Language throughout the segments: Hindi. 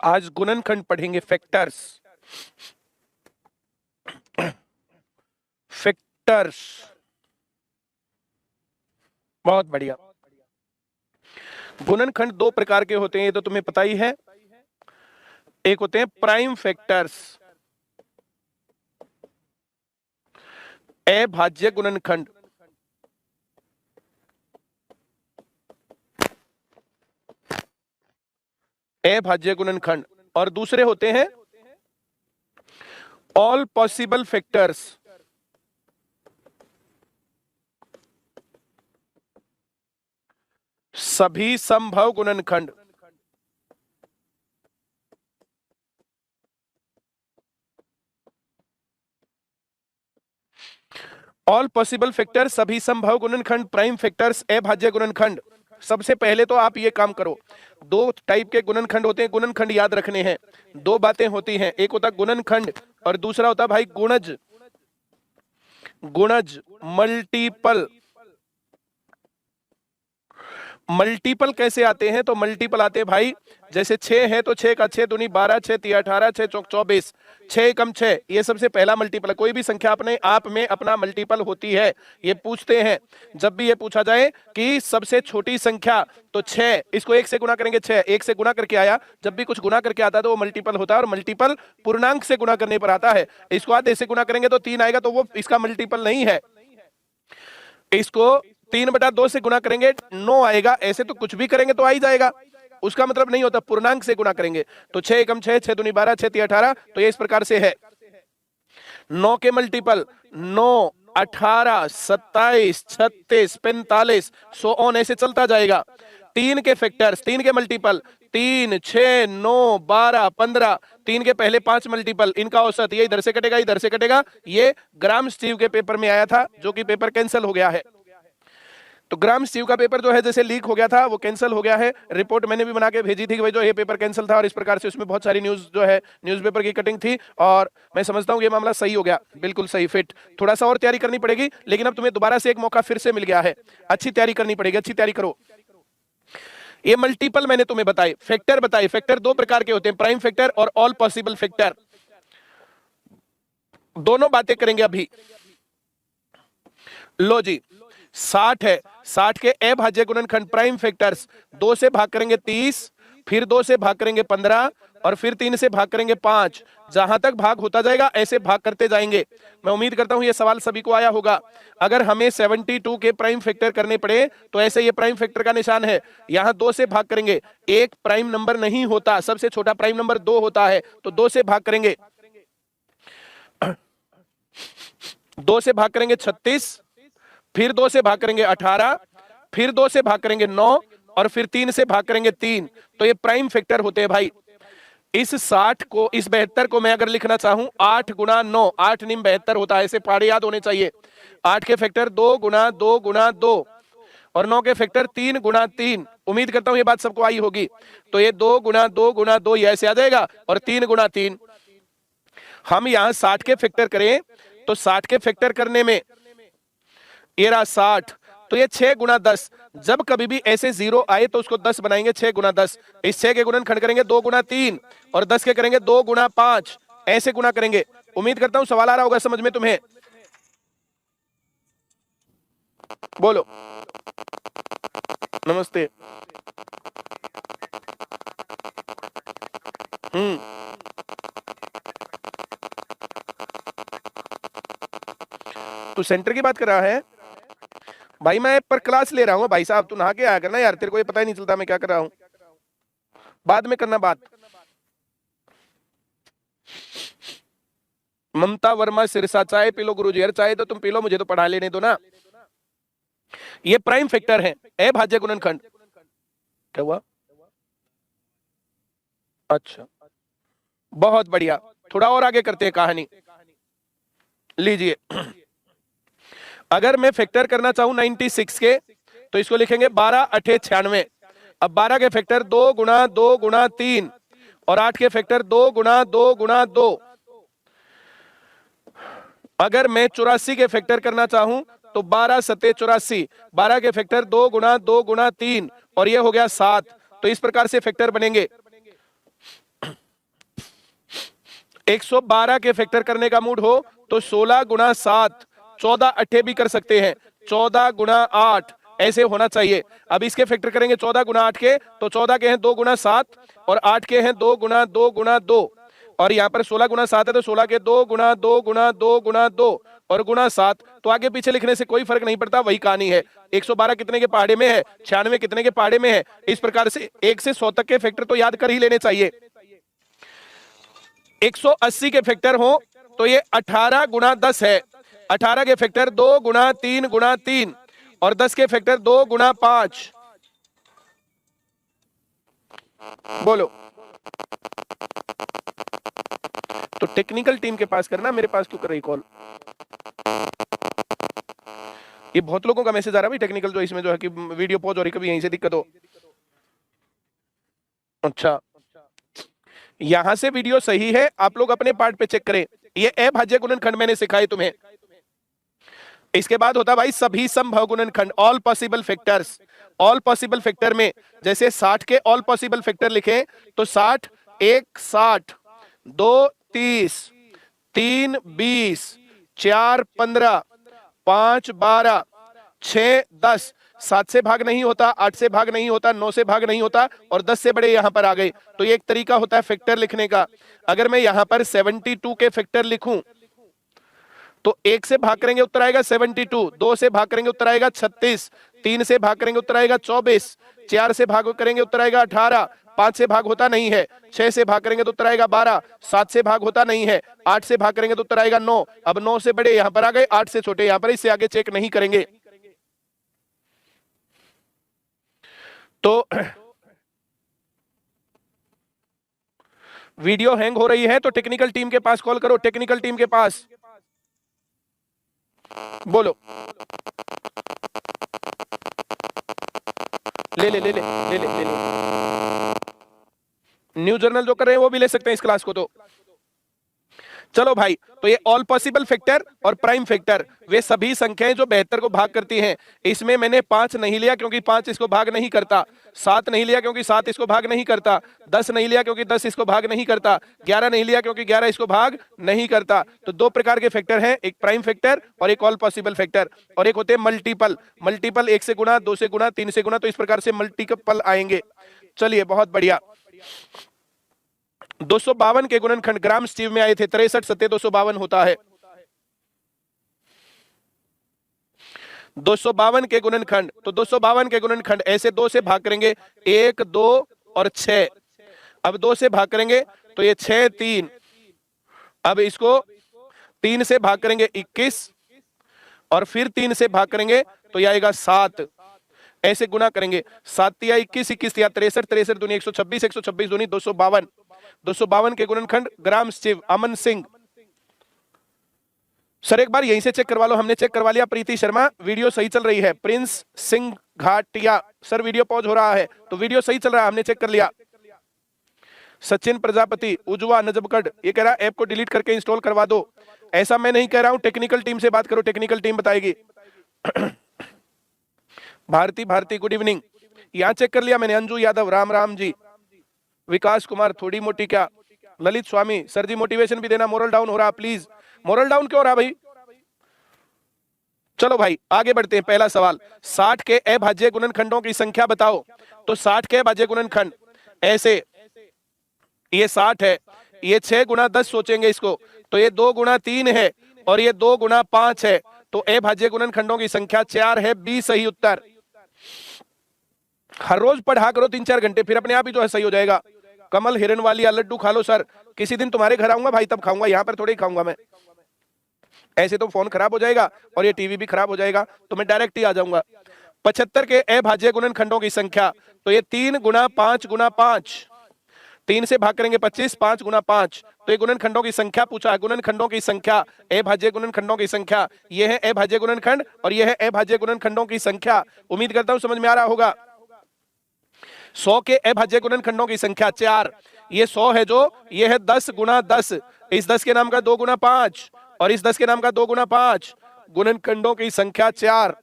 आज गुणनखंड पढ़ेंगे, फैक्टर्स। फैक्टर्स, बहुत बढ़िया। गुणनखंड दो प्रकार के होते हैं, ये तो तुम्हें पता ही है। एक होते हैं प्राइम फैक्टर्स, अभाज्य गुणनखंड। अभाज्य गुणनखंड। और दूसरे होते हैं ऑल पॉसिबल फैक्टर्स, सभी संभव गुणनखंड। ऑल पॉसिबल फैक्टर, सभी संभव गुणनखंड, प्राइम फैक्टर्स, अभाज्य गुणनखंड। सबसे पहले तो आप ये काम करो, दो टाइप के गुणनखंड होते हैं, गुणनखंड याद रखने हैं। दो बातें होती हैं, एक होता गुणनखंड और दूसरा होता भाई गुणज। गुणज, मल्टीपल। मल्टीपल कैसे आते हैं? तो मल्टीपल आते हैं भाई, जैसे 6 है तो 6 का 6 दूनी 12, 6 तिया 18, 6 चौक 24, 6 कम 6, ये सबसे पहला मल्टीपल है। कोई भी संख्या अपने आप में अपना मल्टीपल होती है, ये पूछते हैं। जब भी ये पूछा जाए कि सबसे छोटी संख्या, तो 6, इसको 1 से गुना करेंगे 6, 1 से गुना करके आया, जब भी कुछ गुना करके आता है तो वो मल्टीपल होता है, और मल्टीपल पूर्णांक से गुना करने पर आता है। इसको आधे से गुना करेंगे तो 3 आएगा, तो वो इसका मल्टीपल नहीं है। इसको 3/2 से गुना करेंगे 9 आएगा, ऐसे तो कुछ भी करेंगे तो आ ही जाएगा, उसका मतलब नहीं होता, पूर्णांक से गुना करेंगे। तो 6 कम 6, 6 दूनी 12, 6 तिया 18, तो ये इस प्रकार से है। 9 के मल्टीपल 9, 18, 27, 36, 45, सो ऑन ऐसे चलता जाएगा। 3 के फैक्टर्स, 3 के मल्टीपल 3, 6, 9, 12, 15, 3 के पहले 5 मल्टीपल, इनका औसत ये इधर से कटेगा, इधर से कटेगा। ये ग्राम स्टीव के पेपर में आया था, जो कि पेपर कैंसिल हो गया है। तो ग्राम स्टीव का पेपर जो है जैसे लीक हो गया था, वो कैंसिल हो गया है। रिपोर्ट मैंने भी बना के भेजी थी कि भाई जो ये पेपर कैंसिल था, और इस प्रकार से उसमें बहुत सारी न्यूज जो है न्यूज़पेपर की कटिंग थी, और मैं समझता हूँ ये मामला सही हो गया, बिल्कुल सही फिट। थोड़ा सा और तैयारी करनी पड़ेगी, लेकिन अब तुम्हें दोबारा से एक मौका फिर से मिल गया है। अच्छी तैयारी करनी पड़ेगी, अच्छी तैयारी करो। ये मल्टीपल मैंने तुम्हें बताए, फैक्टर बताए। फैक्टर दो प्रकार के होते हैं, प्राइम फैक्टर और ऑल पॉसिबल फैक्टर। दोनों बातें करेंगे अभी। लो जी, 60 है, 60 के अभाज्य गुणनखंड प्राइम फैक्टर्स, 2 से भाग करेंगे 30, फिर 2 से भाग करेंगे 15, और फिर 3 से भाग करेंगे 5। जहां तक भाग होता जाएगा ऐसे भाग करते जाएंगे। मैं उम्मीद करता हूं ये सवाल सभी को आया होगा। अगर हमें 72 के प्राइम फैक्टर करने पड़े तो ऐसे ये प्राइम फैक्टर का निशान है, यहां 2 से भाग करेंगे, एक प्राइम नंबर नहीं होता, सबसे छोटा प्राइम नंबर 2 होता है, तो 2 से भाग करेंगे, 2 से भाग करेंगे 36, फिर 2 से भाग करेंगे 18, फिर 2 से भाग करेंगे 9, और फिर 3 से भाग करेंगे 3। तो ये प्राइम फैक्टर होते हैं भाई। इस 60 को, इस 72 को मैं अगर लिखना चाहूं 8 गुना 9, 8 निम 72 होता है, ऐसे पहाड़े याद होने चाहिए। 8 के फैक्टर 2 गुना 2 गुना 2, और 9 के फैक्टर 3 गुना 3। उम्मीद करता हूं ये बात सबको आई होगी। तो ये 2 गुना 2 गुना 2 ये ऐसे आ जाएगा, और 3 गुना 3। हम यहां 60 के फैक्टर करें तो 60 के फैक्टर करने में ये रहा 60, तो ये 6 गुना 10। जब कभी भी ऐसे 0 आए तो उसको 10 बनाएंगे, 6 गुना 10। इस 6 के गुणनखंड करेंगे 2 गुना 3, और 10 के करेंगे 2 गुना 5, ऐसे गुना करेंगे। उम्मीद करता हूं सवाल आ रहा होगा समझ में तुम्हें। बोलो नमस्ते। तू सेंटर की बात कर रहा है भाई? मैं पर क्लास ले रहा हूँ भाई साहब, तू नहा के आया करना यार, तेरे को ये पता ही नहीं चलता मैं क्या कर रहा हूँ। बाद में करना बात। ममता वर्मा सिरसा, चाय पी लो गुरुजी। यार चाय तो तुम पी लो, मुझे तो पढ़ा लेने दो ना। ये प्राइम फैक्टर है, अभाज्य गुणनखंड। क्या हुआ? अच्छा, बहुत बढ़िया। थोड़ा और आगे करते हैं कहानी, लीजिए। अगर मैं फैक्टर करना चाहूं 96 के, तो इसको लिखेंगे 12 8 96। अब 12 के फैक्टर 2 गुना 2 गुना 3, और 8 के फैक्टर 2 गुना 2 गुना 2। अगर मैं 84 के फैक्टर करना चाहूं तो 12 7 84, 12 के फैक्टर 2 गुना 2 गुना 3, और ये हो गया 7। तो इस प्रकार से फैक्टर बनेंगे। 112 के फैक्टर करने का मूड हो तो 16 गुना 7, 14 अट्ठे भी कर सकते हैं, 14 गुना 8 ऐसे होना चाहिए। अब इसके फैक्टर करेंगे 14 गुना 8 के, तो 14 के हैं 2 गुना 7 और 8 के हैं 2 गुना 2 गुना 2, और यहाँ पर 16 गुना 7 है तो 16 के 2 गुना 2 गुना 2 गुना 2 और गुना 7, तो आगे पीछे लिखने से कोई फर्क नहीं पड़ता, वही कहानी है। 112 कितने के पहाड़े में है, 96 कितने के पहाड़े में है। इस प्रकार से 1 से 100 तक के फैक्टर तो याद कर ही लेने चाहिए। 180 के फैक्टर हो तो ये 18 गुना 10 है, 18 के फैक्टर 2 गुना 3 गुना 3 और 10 के फैक्टर 2 गुना 5। बोलो, तो टेक्निकल टीम के पास करना, मेरे पास क्यों कर रही कॉल? ये बहुत लोगों का मैसेज आ रहा है भाई, टेक्निकल जो इसमें जो है कि वीडियो पॉज हो रही, कभी यहीं से दिक्कत हो। अच्छा, यहां से वीडियो सही है, आप लोग अपने पार्ट पे चेक करें। ये अभाज्य गुणनखंड मैंने सिखाए तुम्हें। इसके बाद होता भाई सभी संभव गुणनखंड, all possible factors. All possible factor में जैसे 60 के ऑल पॉसिबल फैक्टर लिखें तो 60 1 60, 2 30, 3 20, 4 15, 5 12, 6 10। 7 से भाग नहीं होता, 8 से भाग नहीं होता, 9 से भाग नहीं होता और 10 से बड़े यहां पर आ गए। तो ये एक तरीका होता है फैक्टर लिखने का। अगर मैं यहां पर 72 के फैक्टर लिखूं तो 1 से भाग करेंगे उत्तर आएगा 72, 2 से भाग करेंगे उत्तर आएगा 36, 3 से भाग करेंगे उत्तर आएगा 24, 4 से भाग करेंगे उत्तर आएगा 18, 5 से भाग होता नहीं है, 6 से भाग करेंगे तो उत्तर आएगा 12, 7 से भाग होता नहीं है, 8 से भाग करेंगे तो उत्तर आएगा 9। अब 9 से बड़े यहां पर आ गए, 8 से छोटे यहां पर, इससे आगे चेक नहीं करेंगे। तो वीडियो हैंग हो रही है तो टेक्निकल टीम के पास कॉल करो, टेक्निकल टीम के पास। बोलो, ले ले ले ले ले ले ले ले। न्यू जर्नल जो कर रहे हैं वो भी ले सकते हैं इस क्लास को। तो चलो भाई, तो ये ऑल पॉसिबल फैक्टर और प्राइम फैक्टर वे सभी संख्याएं जो 72 को भाग करती हैं। इसमें मैंने 5 नहीं लिया क्योंकि 5 इसको भाग नहीं करता, 7 नहीं लिया क्योंकि 7 इसको भाग नहीं करता, 10 नहीं लिया क्योंकि 10 इसको भाग नहीं करता, 11 नहीं लिया क्योंकि 11 इसको भाग नहीं करता। तो 2 प्रकार के फैक्टर हैं, एक प्राइम फैक्टर और एक ऑल पॉसिबल फैक्टर, और एक होते हैं मल्टीपल। मल्टीपल 1 से गुना, 2 से गुना, 3 से गुना, तो इस प्रकार से मल्टीपल आएंगे। चलिए, बहुत बढ़िया। 252 के गुणनखंड ग्राम स्टीव में आए थे, 63 सत्य 252 होता है। 252 के गुणनखंड, तो 252 के गुणनखंड ऐसे 2 से भाग करेंगे, 1 2 और 6। अब 2 से भाग करेंगे तो ये 6 3, अब इसको 3 से भाग करेंगे 21 और फिर 3 से भाग करेंगे तो यह आएगा 7। ऐसे गुना करेंगे, 7 या 21, 21 या 63, 63 दूनी 126, 126 दूनी 252। 252 के गुणनखंड ग्राम स्टीव, अमन सिंह। सर एक बार यहीं से चेक करवा लो, हमने चेक करवा लिया। प्रीति शर्मा, वीडियो सही चल रही है। Prince Singh Ghatia, sir video pause हो रहा है, तो वीडियो सही चल रहा है, हमने चेक कर लिया। सचिन प्रजापति, उजवा नजबगढ़, ये कह रहा है ऐप को डिलीट करके इंस्टॉल करवा दो। ऐसा मैं नहीं कह रहा हूं, टेक्निकल टीम से बात करो, टेक्निकल टीम बताएगी। भारती गुड इवनिंग, यहां चेक कर लिया मैंने। अंजू यादव, राम राम जी। विकास कुमार, थोड़ी मोटी क्या। ललित स्वामी, सर जी मोटिवेशन भी देना, मोरल डाउन हो रहा प्लीज। मोरल डाउन क्यों हो रहा भाई? चलो भाई आगे बढ़ते हैं। पहला सवाल, 60 के अभाज्य गुणनखंडों की संख्या बताओ। तो 60 के अभाज्य गुणनखंड ऐसे, ये 60 है, ये 6 गुना 10 सोचेंगे इसको, तो ये 2 गुना 3 है और ये 2 गुना 5 है, तो अभाज्य गुणनखंडों की संख्या 4 है। बी सही उत्तर। हर रोज पढ़ा करो 3-4 घंटे, फिर अपने आप ही जो है सही हो जाएगा। कमल हिरन वाली, लड्डू खा लो सर, किसी दिन तुम्हारे घर आऊंगा भाई तब खाऊंगा, यहाँ पर थोड़ी ही खाऊंगा मैं। ऐसे तो फोन खराब हो जाएगा और ये टीवी भी खराब हो जाएगा, तो मैं डायरेक्ट ही आ जाऊंगा। 75 के अभाज्य गुणनखंडों की संख्या, तो ये 3 गुना 5 गुना 5, 3 से भाग करेंगे 25, 5 गुना 5, तो ये गुणनखंडों की संख्या पूछा है। गुणनखंडों की संख्या, अभाज्य गुणनखंडों की संख्या, ये है अभाज्य गुणनखंड और ये है अभाज्य गुणनखंडों की संख्या। उम्मीद करता हूं समझ में आ रहा होगा। 100 के अभाज्य गुणनखंडों की संख्या 4, ये 100 है जो, ये है 10 गुना 10, इस 10 के नाम का 2 गुना 5 और इस 10 के नाम का 2 गुना 5, गुणनखंडों की संख्या 4।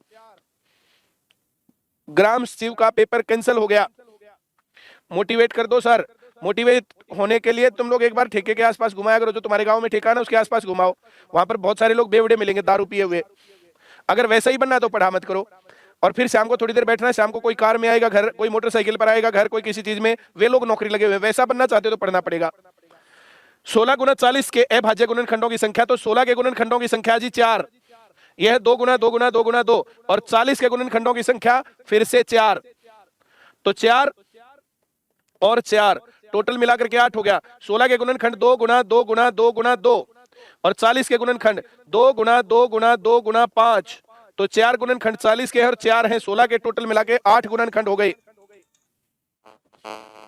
ग्राम स्टीव का पेपर कैंसिल हो गया, मोटिवेट कर दो सर। मोटिवेट होने के लिए तुम लोग एक बार ठेके के आसपास घुमाया करो, जो तुम्हारे गांव में ठेका है ना उसके आसपास घुमाओ, वहां पर बहुत सारे लोग बेवड़े मिलेंगे दारू पिए हुए। अगर वैसा ही बनना है तो पढ़ा मत करो। और फिर शाम को थोड़ी देर बैठना है, शाम को कोई कार में आएगा घर, कोई मोटरसाइकिल पर आएगा घर, कोई किसी चीज में, वे लोग नौकरी लगे हुए, वैसा बनना चाहते हो तो पढ़ना पड़ेगा। 16 गुना 40 के अभाज्य गुणनखंडों की संख्या, तो 16 के गुणनखंडों की संख्या जी 4, यह 2 गुना 2 गुना 2 गुना 2, और 40 के गुणनखंडों की संख्या फिर से 4, तो 4 और 4 टोटल मिलाकर के 8 हो गया। 16 के गुणनखंड 2 गुना 2 गुना 2 गुना 2, और 40 के गुणनखंड 2 गुना 2 गुना 2 गुना 5, तो 4 गुणनखंड 40 के और 4 हैं 16 के, टोटल मिला के 8 गुणनखंड हो गए।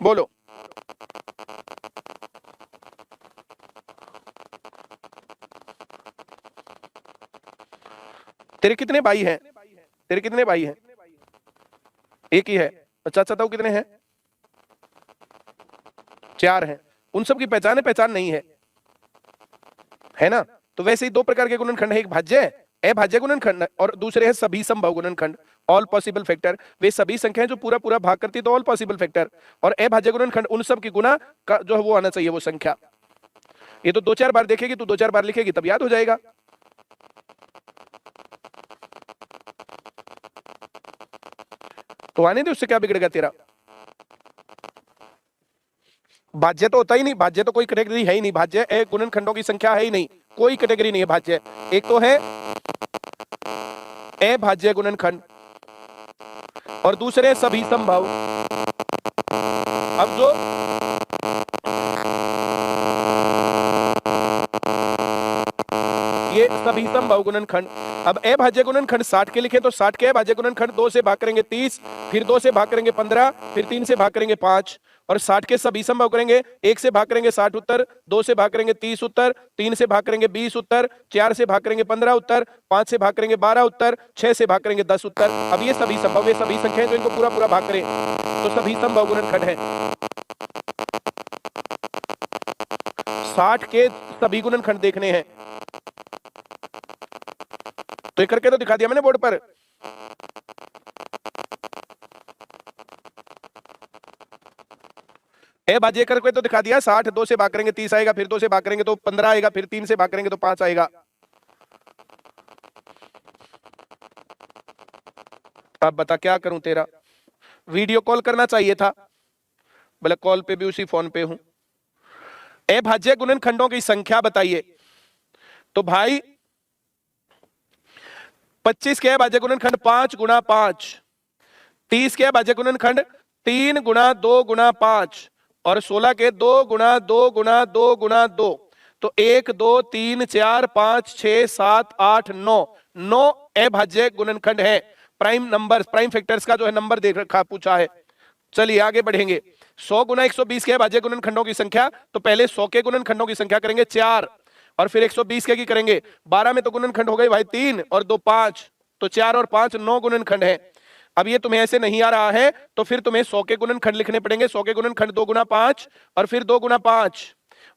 बोलो तेरे कितने भाई हैं? तेरे कितने भाई हैं? एक ही है। चाचा ताऊ कितने हैं? 4 हैं। उन सब की पहचान है? पहचान नहीं है ना? तो वैसे ही 2 प्रकार के गुणनखंड है, एक भाज्य अभाज्य गुणनखंड और दूसरे हैं सभी संभव गुणनखंड, ऑल पॉसिबल फैक्टर। वे सभी संख्याएं जो पूरा पूरा भाग करती है तो ऑल पॉसिबल फैक्टर, और अभाज्य गुणनखंड उन सब की गुना का जो है वो आना चाहिए वो संख्या। ये तो 2-4 बार देखेगी तू, 2-4 बार लिखेगी तब याद हो जाएगा। तो आने दे, उससे क्या बिगड़ेगा तेरा। भाज्य तो होता ही नहीं, भाज्य तो कोई कैटेगरी है ही नहीं, भाज्य एक गुणनखंडों की संख्या है ही नहीं, कोई कैटेगरी नहीं है भाज्य। एक तो है अभाज्य गुणनखंड और दूसरे सभी संभव। अब जो ये सभी संभव गुणनखंड, अब अभाज्य गुणनखंड 60 के लिखे तो 60 के अभाज्य गुणनखंड 2 से भाग करेंगे 30, फिर 2 से भाग करेंगे 15, फिर 3 से भाग करेंगे 5, और 60 के सभी संभव करेंगे, 1 से भाग करेंगे 60 उत्तर, 2 से भाग करेंगे 30 उत्तर, 3 से भाग करेंगे 20 उत्तर, 4 से भाग करेंगे 15 उत्तर, 5 से भाग करेंगे 12 उत्तर, 6 से भाग करेंगे 10 उत्तर। अब ये सभी संभव, ये सभी संख्याएं जो इनको पूरा पूरा भाग करें तो सभी संभव गुणनखंड है। 60 के सभी गुणनखंड देखने हैं तो ये करके तो दिखा दिया मैंने बोर्ड पर। अभाज्य करके तो दिखा दिया, 60 2 से भाग करेंगे 30 आएगा, फिर 2 से भाग करेंगे तो 15 आएगा, फिर 3 से भाग करेंगे तो 5 आएगा। अब बता क्या करूं तेरा। वीडियो कॉल करना चाहिए था, बोले कॉल पे भी उसी फोन पे हूं। अभाज्य गुणनखंडों की संख्या बताइए। तो भाई 25 के अभाज्य गुणनखंड 5 गुना 5, 30 के अभाज्य गुणनखंड 3 गुना 2 गुना 5, और 16 के 2 गुना 2 गुना 2 गुना 2, तो 1 2 3 4 5 6 7 8 9 अभाज्य गुणनखंड है। प्राइम नंबर, प्राइम फैक्टर्स का जो है नंबर देख रखा पूछा है। चलिए आगे बढ़ेंगे। 100 गुना 120 के अभाज्य गुणनखंडों की संख्या, तो पहले 100 के गुणनखंडों की संख्या करेंगे 4, और फिर 120 के की करेंगे। 12 में तो गुणनखंड हो गए भाई 3 और 2 5, तो 4 और 5 9 गुणनखंड है। अब ये तुम्हें ऐसे नहीं आ रहा है तो फिर तुम्हें 100 के गुणनखंड लिखने पड़ेंगे। 100 के गुणनखंड 2 गुना 5 और फिर 2 गुना 5,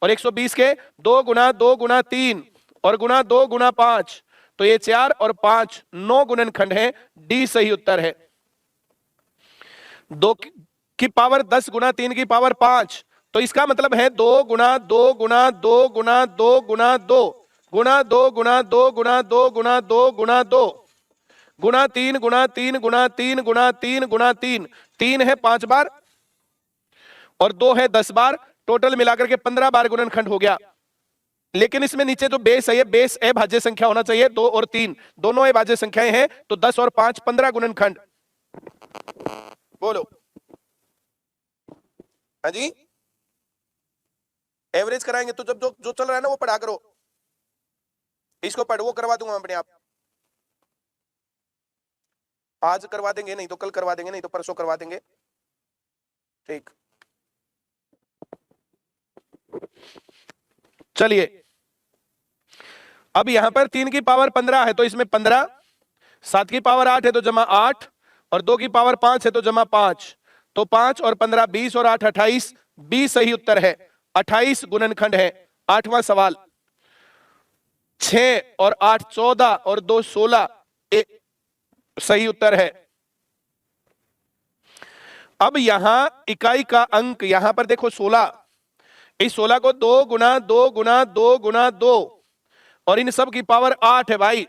और 120 के 2 गुना 2 गुना 3 और गुना 2 गुना 5, तो ये 4 और 5 9 गुणनखंड है। डी सही उत्तर है। 2 की पावर 10 गुना 3 की पावर 5, तो इसका मतलब है 2 गुना 2 गुना 2 गुना 2 गुना 2 गुना 2 गुना 2 गुना 2 गुना 2 गुना 2 गुना 3 गुना 3 गुना 3 गुना 3 गुना 3, 3 है 5 बार और 2 है 10 बार, टोटल मिलाकर के 15 बार गुणनखंड हो गया। लेकिन इसमें नीचे जो बेस है, ये बेस अभाज्य संख्या होना चाहिए। 2 और 3 दोनों अभाज्य संख्याएं हैं, तो 10 और 5 15 गुणनखंड। बोलो हाँ जी। एवरेज कराएंगे तो जब जो चल रहा है ना वो पढ़ा करो, इसको पढ़, वो करवा दूंगा अपने आप। आज करवा देंगे, नहीं तो कल करवा देंगे, नहीं तो परसों करवा देंगे। ठीक, चलिए अब यहां पर 3 की पावर 15 है तो इसमें 15, 7 की पावर 8 है तो जमा 8, और 2 की पावर 5 है तो जमा 5, तो 5 और 15 20 और 8 28, 20 सही उत्तर है। 28 गुणनखंड है। 8वां सवाल, 6 और 8 14 और 2 16 सही उत्तर है। अब यहां इकाई का अंक यहां पर देखो 16, इस 16 को 2 गुना 2 गुना 2 गुना 2 और इन सब की पावर 8 है भाई,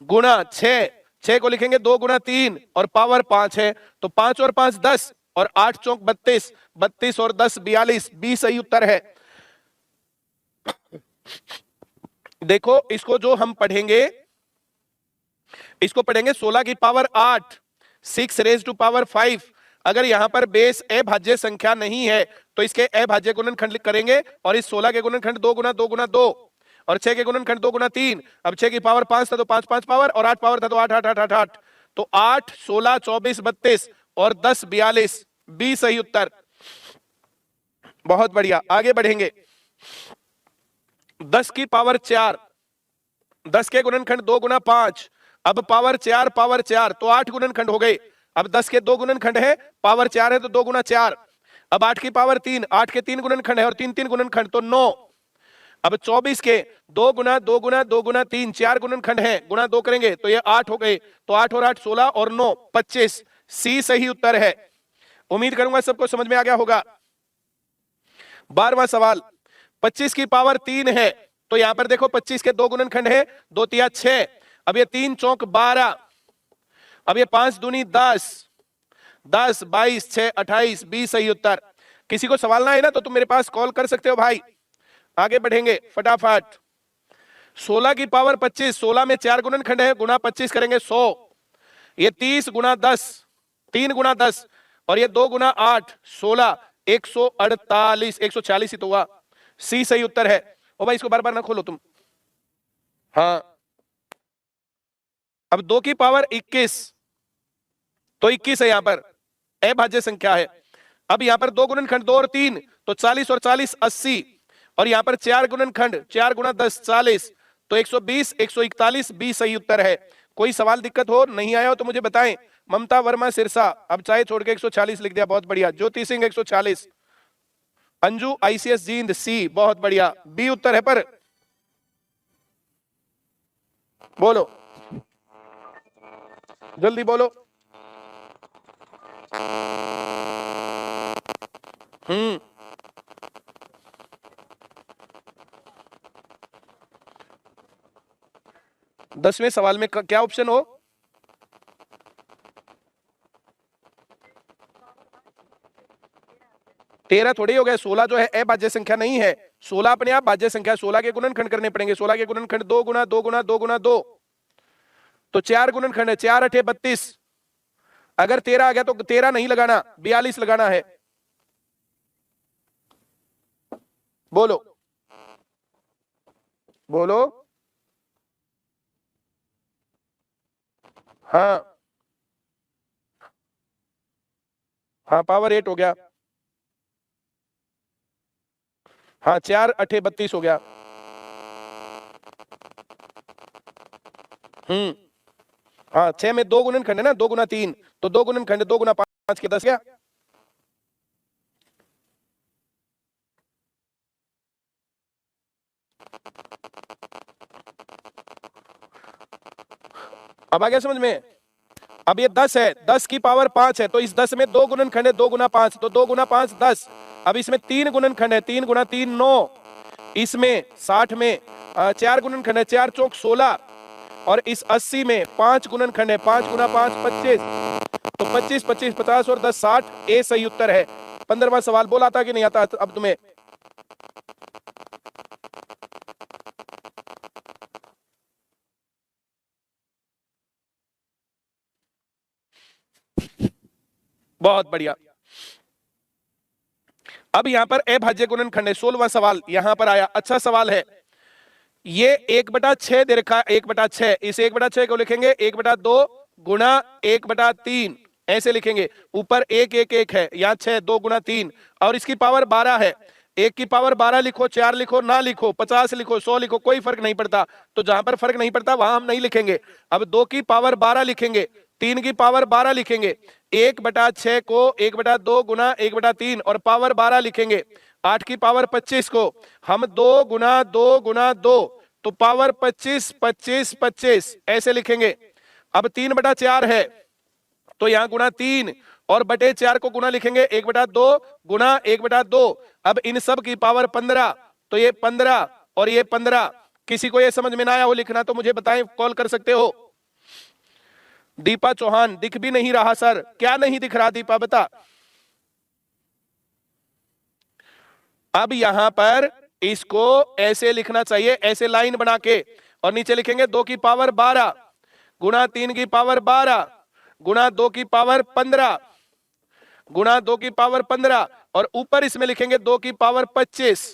गुना 6, 6 को लिखेंगे 2 गुना 3 और पावर 5 है, तो 5 और 5 10 और 8 चौक 32, 32 और 10 42, 20 सही उत्तर है। देखो इसको जो हम पढ़ेंगे, इसको पढ़ेंगे 16 की पावर 8, 6 रेज टू पावर 5। अगर यहां पर बेस अभाज्य संख्या नहीं है तो इसके अभाज्य गुणनखंड करेंगे और इस 16 के गुणनखंड 2 गुना 2 गुना 2 और 6 के गुणनखंड 2 गुना 3। अब 6 की पावर 5 था तो 5 5 पावर और 8 पावर था तो 8 8 8 8 8, तो 8 16 24 32 और 10 42, 20 सही उत्तर। बहुत बढ़िया, आगे बढ़ेंगे। 10 की पावर 4, 10 के गुणनखंड 2 गुना 5, अब पावर 4 तो 8 गुणनखंड हो गए। अब 10 के 2 गुणनखंड है, पावर 4 है तो 2 गुना 4। अब 8 की पावर 3, 8 के 3 गुणनखंड है और 3 3 गुणनखंड तो 9। अब 24 के 2 गुना 2 गुना 2 गुना 3, 4 गुणनखंड है, गुना 2 करेंगे तो ये 8 हो गए, तो 8 और 8 16 और 9 25, सी सही उत्तर है। उम्मीद करूंगा सबको समझ में आ गया होगा। 12वां सवाल, 25 की पावर 3 है, तो यहां पर देखो 25 के 2 गुणनखंड है, 2 तिया 6, अब ये 3 चौक 12, अब ये 5 दूनी 10, 10 22 6 28, 20 सही उत्तर। किसी को सवाल ना है ना तो तुम मेरे पास कॉल कर सकते हो भाई। आगे बढ़ेंगे फटाफट। 16 की पावर 25, 16 में 4 गुणनखंड है, गुना 25 करेंगे 100, ये 30 गुना 10, 3 गुना 10 और ये 2 गुना 8 16, 148, 140 ही तो हुआ, सी सही उत्तर है। ओ भाई इसको बार बार ना खोलो तुम। हाँ, अब 2 की पावर 21, तो 21 है, यहां पर अभाज्य संख्या है। अब यहां पर 2 गुणनखंड 2 और 3 तो 40 और 40 80 और यहां पर 4 गुणनखंड 4 गुना 10 40, तो 120 141, 20 सही उत्तर है। कोई सवाल दिक्कत हो, नहीं आया हो तो मुझे बताएं। ममता वर्मा सिरसा, अब चाहे छोड़ के 140 लिख दिया, बहुत बढ़िया। ज्योति सिंह 140, अंजू आईसीएस जींद सी, बहुत बढ़िया। बी उत्तर है पर बोलो, जल्दी बोलो। 10वें सवाल में क्या ऑप्शन हो? तेरह थोड़ी हो गए, 16 जो है अभाज्य संख्या नहीं है, 16 अपने आप भाज्य संख्या। 16 के गुणनखंड करने पड़ेंगे। 16 के गुणनखंड 2 गुना 2 गुना 2 गुना 2, तो 4 गुणनखंड है, 4 8 32। अगर 13 आ गया तो 13 नहीं लगाना, 42 लगाना है। बोलो बोलो। हाँ हाँ, पावर 8 हो गया। हाँ, 4 8 32 हो गया। हाँ, 6 में 2 गुणनखंड है ना, 2 गुना 3, तो 2 गुणनखंड 2 गुना 5 के 10 गया। अब आ गया समझ में? अब ये 10 है, 10 की पावर 5 है, तो इस 10 में 2 गुणनखंड है, 2 गुना 5, तो 2 गुना 5 10। अब इसमें 3 गुणनखंड है, 3 गुना 3 9, इसमें 60 में 4 गुणनखंड है, 4 चौक 16 और इस 80 में 5 गुणनखंड है, 5 गुना 5 25, तो 25 25 50 और 10 60, ए सही उत्तर है। 15वां सवाल बोला था कि नहीं आता अब तुम्हें? बहुत बढ़िया। अब यहां पर अभाज्य गुणनखंड है, 16वां सवाल यहां पर आया। अच्छा सवाल है ये। 1/6 दे रखा, 1/6, इस 1/6 को लिखेंगे 1/2 गुना 1/3, ऐसे लिखेंगे। ऊपर 1 1 1 है, यहां 6 2 गुना 3 और इसकी पावर 12 है। 1 की पावर 12 लिखो, 4 लिखो, ना लिखो, 50 लिखो, 100 लिखो, कोई फर्क नहीं पड़ता। तो जहां पर फर्क नहीं पड़ता वहां हम नहीं लिखेंगे। अब 2 की पावर 12 लिखेंगे, 3 की पावर 12 लिखेंगे, 1/6 को 1/2 गुना 1/3 और पावर 12 लिखेंगे। 8 की पावर 25 को हम 2 गुना 2 गुना 2, तो पावर 25 25 25 ऐसे लिखेंगे। अब 3/4 है तो यहां गुना 3 और बटे 4 को गुना लिखेंगे 1/2 गुना 1/2। अब इन सब की पावर 15, तो ये 15 और ये 15। किसी को ये समझ में ना आया हो लिखना तो मुझे बताएं, कॉल कर सकते हो। दीपा चौहान, दिख भी नहीं रहा सर। क्या नहीं दिख रहा दीपा, बता। अब यहां पर इसको ऐसे लिखना चाहिए, ऐसे लाइन बना के, और नीचे लिखेंगे 2 की पावर 12 गुना 3 की पावर 12 गुना 2 की पावर 15 गुना 2 की पावर 15, और ऊपर इसमें लिखेंगे 2 की पावर 25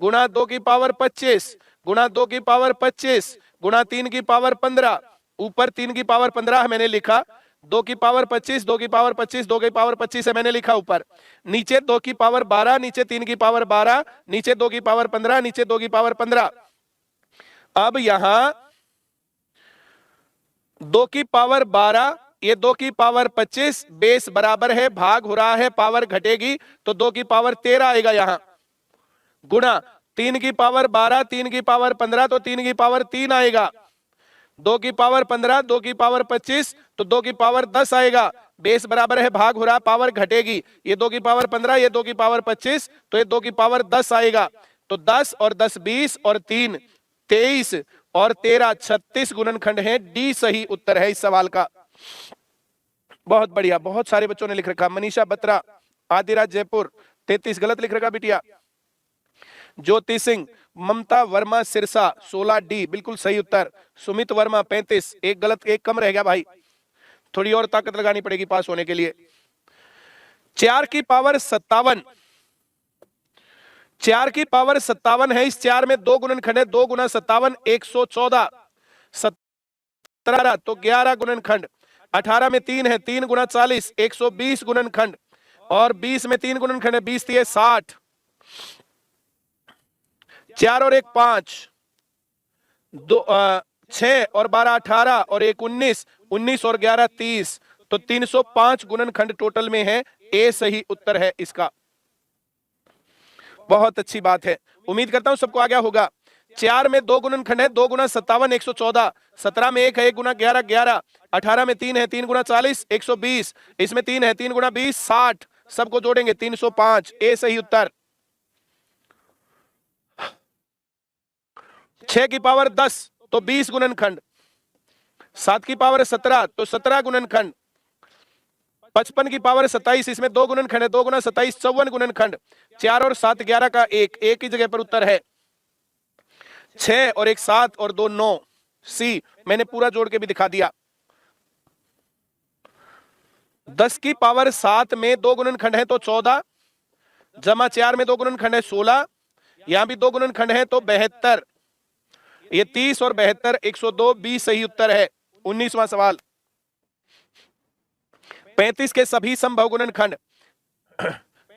गुना 2 की पावर 25 गुना 2 की पावर 25 गुना 3 की पावर 15। ऊपर 3 की पावर 15 है मैंने लिखा, 2 की पावर 25 2 की पावर 25 2 की पावर 25 है मैंने लिखा ऊपर। नीचे 2 की पावर 12 नीचे 3 की पावर 12 नीचे 2 की पावर 15 नीचे 2 की पावर 15। अब यहां 2 की पावर 12 ये 2 की पावर 25 बेस बराबर है, भाग हो रहा है, पावर घटेगी तो 2 की पावर 13 आएगा यहां, गुणा 3 की पावर 12 3 की पावर 15 तो 3 की पावर 3 आएगा, 2 की पावर 15 2 की पावर 25 तो 2 की पावर 10 आएगा। बेस बराबर है, भाग हो रहा, पावर घटेगी, ये 2 की पावर 15 ये 2 की पावर 25 तो ये 2 की पावर 10 आएगा। तो 10 और 10 20 और 3 23 और 13 36 गुणनखंड है। डी सही उत्तर है इस सवाल का। बहुत बढ़िया, बहुत सारे बच्चों ने लिख रखा। मनीषा बत्रा, आदिराज जयपुर 33 गलत लिख रखा बिटिया। ज्योति सिंह, ममता वर्मा सिरसा 16 डी बिल्कुल सही उत्तर। सुमित वर्मा 35, एक गलत एक कम रह गया भाई, थोड़ी और ताकत लगानी पड़ेगी पास होने के लिए। 4 की पावर 57 4 की पावर 57 है। इस 4 में 2 गुणनखंड है, 2 गुना 57 114, 17 तो 11 गुणनखंड, 18 में 3 है 3 गुना 40 120 गुणनखंड, और 20 में 3 गुणनखंड है 20 3 60, 4 और 1 5, 6 और 12 18 और 1 19, 19 और 11 30 तो 305 गुणनखंड टोटल में है। ए सही उत्तर है इसका। बहुत अच्छी बात है, उम्मीद करता हूं सबको आ गया होगा। 4 में 2 गुणनखंड है, 2 गुना 57 114, 17 में 1 है 1 गुना 11 11, 18 में 3 है 3 गुना 40 120, इसमें 3 है 3 गुना 20 60, सबको जोड़ेंगे 305। ए सही उत्तर। 6 की पावर 10 तो 20 गुणनखंड, 7 की पावर 17 तो 17 गुणनखंड, 55 की पावर 27 इसमें 2 गुणनखंड है 2 गुना 27 54 गुणनखंड, 4 और 7 11 का एक ही जगह पर उत्तर है। 6 और 1 7 और 2 9, सी मैंने पूरा जोड़ के भी दिखा दिया। 10 की पावर 7 में 2 गुणनखंड है तो 14, जमा 4 में 2 गुणनखंड है 16, यहां भी 2 गुणनखंड है तो 72, ये 30 और 72 102 बी सही उत्तर है। 19वां सवाल। 35 के सभी संभव गुणनखंड,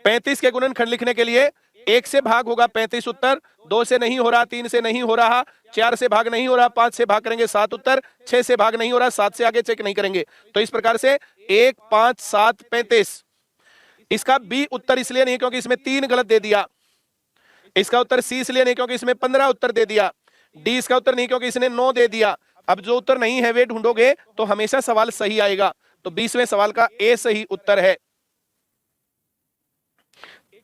35 के गुणनखंड लिखने के लिए 1 से भाग होगा 35 उत्तर, 2 से नहीं हो रहा 3 से नहीं हो रहा, 4 से भाग नहीं हो रहा 5 से भाग करेंगे 7 उत्तर, 6 से भाग नहीं हो रहा 7 से आगे चेक नहीं करेंगे। तो इस प्रकार से 1 5 7 35। इसका बी उत्तर इसलिए नहीं क्योंकि इसमें 3 गलत दे दिया, इसका उत्तर सी इसलिए नहीं क्योंकि इसमें 15 उत्तर दे दिया, डी इसका उत्तर नहीं क्योंकि इसने 9 दे दिया। अब जो उत्तर नहीं है वे ढूंढोगे तो हमेशा सवाल सही आएगा। तो 20वें सवाल का ए सही उत्तर है।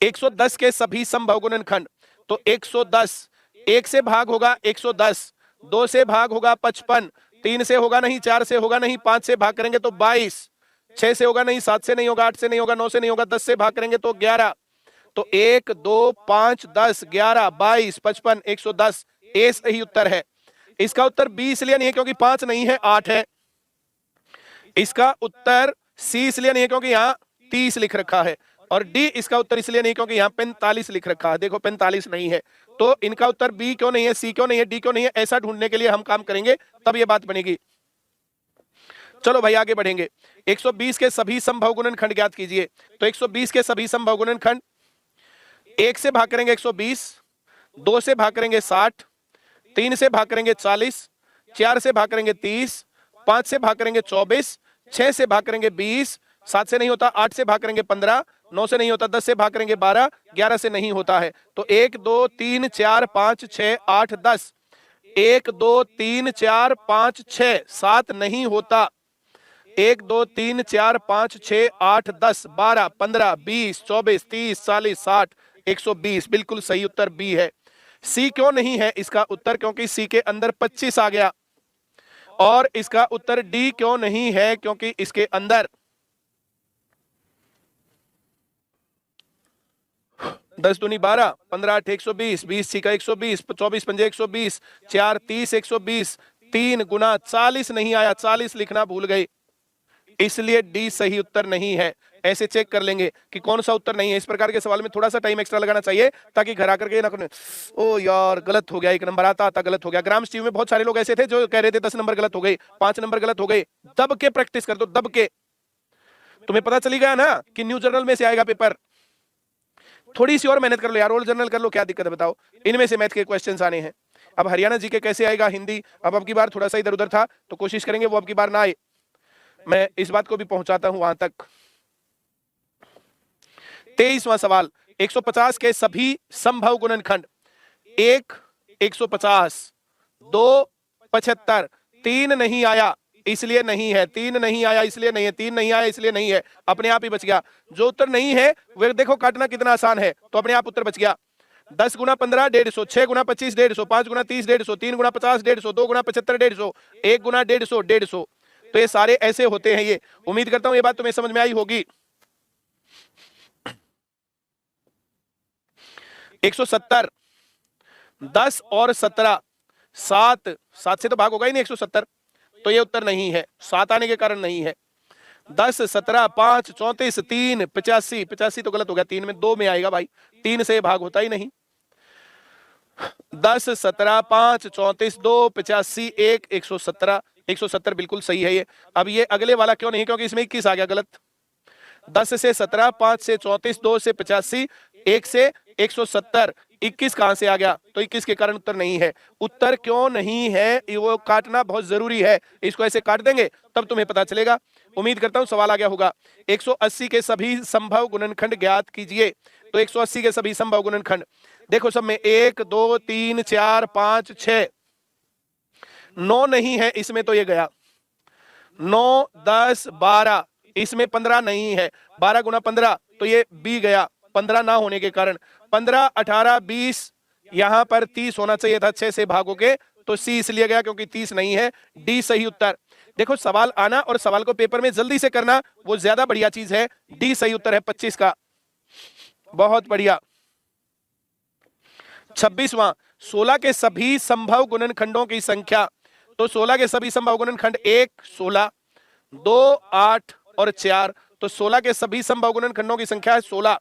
110 के सभी संभव गुणनखंड, तो 110 1 से भाग होगा 110, 2 से भाग होगा 55, 3 से होगा नहीं, 4 से होगा नहीं, 5 से भाग करेंगे तो 22, 6 से होगा नहीं, 7 से नहीं होगा, 8 से नहीं होगा, 9 से नहीं होगा, 10 से भाग करेंगे तो 11। तो 1 2 5 10 11 22 55 110 ए सही उत्तर है। इसका उत्तर बी इसलिए नहीं है क्योंकि 5 नहीं है 8 है। इसका उत्तर सी इसलिए नहीं है क्योंकि यहां 30 लिख रखा है, और डी इसका उत्तर इसलिए नहीं क्योंकि यहां 45 लिख रखा है। देखो 45 नहीं है, तो इनका उत्तर बी क्यों नहीं है, सी क्यों नहीं है, डी क्यों नहीं है, ऐसा ढूंढने के लिए हम काम करेंगे, तब ये बात बनेगी। चलो भाई आगे बढ़ेंगे। 120 के सभी संभव गुणनखंड ज्ञात कीजिए। तो 120 के सभी संभव गुणनखंड, 1 से भाग करेंगे 120, 2 से भाग करेंगे 60, 3 से भाग करेंगे 40, 4 से भाग करेंगे 30, 5 से भाग करेंगे 24, 6 से भाग करेंगे 20, 7 से नहीं होता, 8 से भाग करेंगे 15, 9 से नहीं होता, 10 से भाग करेंगे 12, 11 से नहीं होता है। तो 1 2 3 4 5 6 8 10, 1 2 3 4 5 6 7 नहीं होता, 1 2 3 4 5 6 8 10 12 15 20 24 30 40 60 120, बिल्कुल सही उत्तर बी है। सी क्यों नहीं है इसका उत्तर? क्योंकि सी के अंदर 25 आ गया। और इसका उत्तर डी क्यों नहीं है? क्योंकि इसके अंदर 10 दूनी 12, 15 8 120, 20 6 120, 24 5 120, 4 30 120, 3 गुना 40 नहीं आया, 40 लिखना भूल गए, इसलिए डी सही उत्तर नहीं है। ऐसे चेक कर लेंगे कि कौन सा उत्तर नहीं है। इस प्रकार के सवाल में थोड़ा सा टाइम एक्स्ट्रा लगाना चाहिए ताकि घर आकर के ना करें ओ यार गलत हो गया, 1 नंबर आता आता गलत हो गया। ग्राम स्टीव में बहुत सारे लोग ऐसे थे जो कह रहे थे 10 नंबर गलत हो गए, 5 नंबर गलत हो गए। दब के प्रैक्टिस कर दो, दब के। तुम्हें पता चली गया ना कि न्यूज जर्नल में से आएगा पेपर। थोड़ी सी और मेहनत कर लो यार, ओल्ड जर्नल कर लो, क्या दिक्कत है बताओ। इनमें से मैथ के क्वेश्चंस आने हैं। अब हरियाणा जी के कैसे आएगा हिंदी, अब की बार थोड़ा सा इधर उधर था तो कोशिश करेंगे वो अब की बार ना आए। मैं इस बात को भी पहुंचाता हूं वहां तक। 23वां सवाल, 150 के सभी संभव गुणनखंड 1 150, 2 75, 3 नहीं आया इसलिए नहीं है, 3 नहीं आया इसलिए नहीं है, 3 नहीं आया इसलिए नहीं है, अपने आप ही बच गया। जो उत्तर नहीं है वो देखो काटना कितना आसान है, तो अपने आप उत्तर बच गया। 10 गुना 15 150, 6 गुना 25 150, 5 गुना 30 150, 3 गुना 50 150, 2 गुना 75 150, 1 गुना 150 150। तो ये सारे ऐसे होते हैं। ये उम्मीद करता हूं ये बात तुम्हें समझ में आई होगी। 170, 10 और 17, 7 से तो भाग होगा ही नहीं 170, तो ये उत्तर नहीं है, 7 आने के कारण नहीं है। 10 17 5 34 3 85, 85 तो गलत हो गया, 3 में 2 में आएगा भाई, 3 से भाग होता ही नहीं। 10 17 5 34 2 85 1 117, 170 बिल्कुल सही है ये। अब ये अगले वाला क्यों नहीं, क्योंकि इसमें 21 आ गया गलत। 10 से 17, 5 से 34, 2 से 85, 1 से 170, 21 कहां से आ गया? तो 21 के कारण उत्तर नहीं है। उत्तर क्यों नहीं है वो काटना बहुत जरूरी है, इसको ऐसे काट देंगे तब तुम्हें पता चलेगा। उम्मीद करता हूं सवाल आ गया होगा। 180 के सभी संभव गुणनखंड ज्ञात कीजिए। तो 180 के सभी संभव गुणनखंड देखो, सब में 1 2 3 4 5 6, 9 नहीं है इसमें, तो ये गया। 9 10 12, इसमें 15 नहीं है, 12 गुना 15 तो ये बी गया, 15 ना होने के कारण। 15 18 20, यहां पर 30 होना चाहिए था, 6 से भागोगे तो सी इसलिए गया क्योंकि 30 नहीं है, डी सही उत्तर। देखो सवाल आना और सवाल को पेपर में जल्दी से करना वो ज्यादा बढ़िया चीज है। डी सही उत्तर है 25 का, बहुत बढ़िया। 26वां, 16 के सभी संभव गुणनखंडों की संख्या। तो 16 के सभी संभव गुणनखंड 1 16, 2 8 और 4, तो 16 के सभी संभव गुणनखंडों की संख्या है 16